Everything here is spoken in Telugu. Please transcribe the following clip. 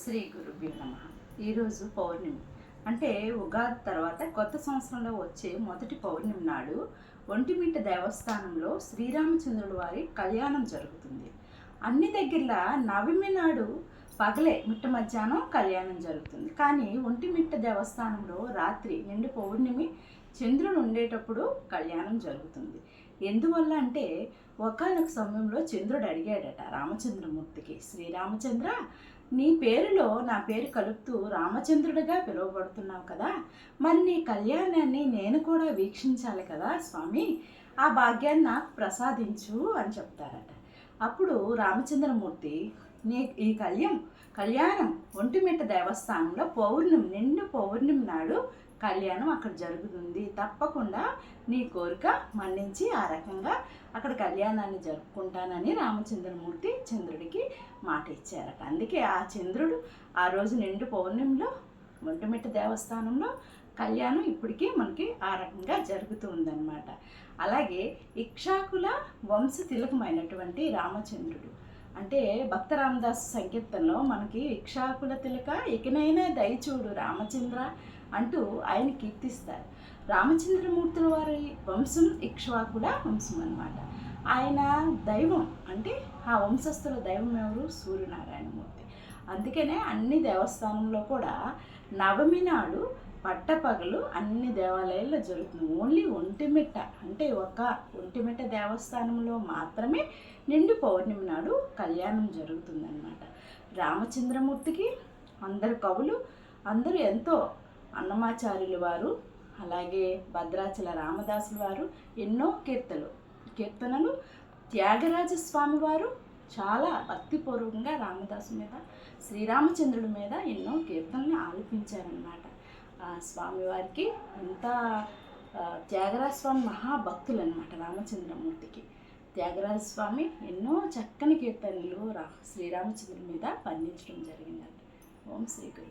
శ్రీ గురుభ్యో నమః. ఈరోజు పౌర్ణమి అంటే ఉగాది తర్వాత కొత్త సంవత్సరంలో వచ్చే మొదటి పౌర్ణమి నాడు ఒంటిమిట్ట దేవస్థానంలో శ్రీరామచంద్రుల వారి కళ్యాణం జరుగుతుంది. అన్ని దగ్గరలా నవమి నాడు పగలే మిట్ట మధ్యాహ్నం కళ్యాణం జరుగుతుంది. కానీ ఒంటిమిట్ట దేవస్థానంలో రాత్రి నిండు పౌర్ణమి చంద్రుడు ఉండేటప్పుడు కళ్యాణం జరుగుతుంది. ఎందువల్ల అంటే ఒకానొక సమయంలో చంద్రుడు అడిగాడట రామచంద్రమూర్తికి, శ్రీరామచంద్ర, నీ పేరులో నా పేరు కలుపుతూ రామచంద్రుడిగా పిలువబడుతున్నావు కదా, మరి నీ కళ్యాణాన్ని నేను కూడా వీక్షించాలి కదా స్వామి, ఆ భాగ్యాన్ని నాకు ప్రసాదించు అని చెప్తారట. అప్పుడు రామచంద్రమూర్తి, నీ ఈ కళ్యాణం ఒంటిమిట్ట దేవస్థానంలో నిండు పౌర్ణమి నాడు కళ్యాణం అక్కడ జరుగుతుంది, తప్పకుండా నీ కోరిక మన్నించి ఆ రకంగా అక్కడ కళ్యాణాన్ని జరుపుకుంటానని రామచంద్రమూర్తి చంద్రుడికి మాట ఇచ్చారట. అందుకే ఆ చంద్రుడు ఆ రోజు నిండు పౌర్ణమిలో ఒంటిమిట్ట దేవస్థానంలో కళ్యాణం ఇప్పటికీ మనకి ఆ రకంగా జరుగుతూ ఉందన్నమాట. అలాగే ఇక్షాకుల వంశ తిలకమైనటువంటి రామచంద్రుడు అంటే భక్త రామదాసు సంకీర్తనలో మనకి ఇక్షాకుల తిలక ఇకనైనా దయచూడు రామచంద్ర అంటూ ఆయన కీర్తిస్తారు. రామచంద్రమూర్తుల వారి వంశం ఇక్ష్వాకుల వంశం అన్నమాట. ఆయన దైవం అంటే ఆ వంశస్థుల దైవం ఎవరు? సూర్యనారాయణమూర్తి. అందుకనే అన్ని దేవస్థానంలో కూడా నవమి నాడు పట్టపగలు అన్ని దేవాలయాల్లో జరుగుతుంది. ఓన్లీ ఒంటిమిట్ట అంటే ఒంటిమిట్ట దేవస్థానంలో మాత్రమే నిండు పౌర్ణమి నాడు కళ్యాణం జరుగుతుందన్నమాట. రామచంద్రమూర్తికి అందరు కవులు అందరూ ఎంతో, అన్నమాచార్యుల వారు, అలాగే భద్రాచల రామదాసుల వారు ఎన్నో కీర్తనలు, త్యాగరాజస్వామి వారు చాలా భక్తిపూర్వకంగా రామదాసు మీద, శ్రీరామచంద్రుడి మీద ఎన్నో కీర్తనలు ఆలపించారన్నమాట. స్వామివారికి ఎంత త్యాగరాజస్వామి మహాభక్తులు అనమాట రామచంద్రమూర్తికి. త్యాగరాజస్వామి ఎన్నో చక్కని కీర్తనలు శ్రీరామచంద్రుడి మీద పండించడం జరిగిందంట. ఓం శ్రీ గురు.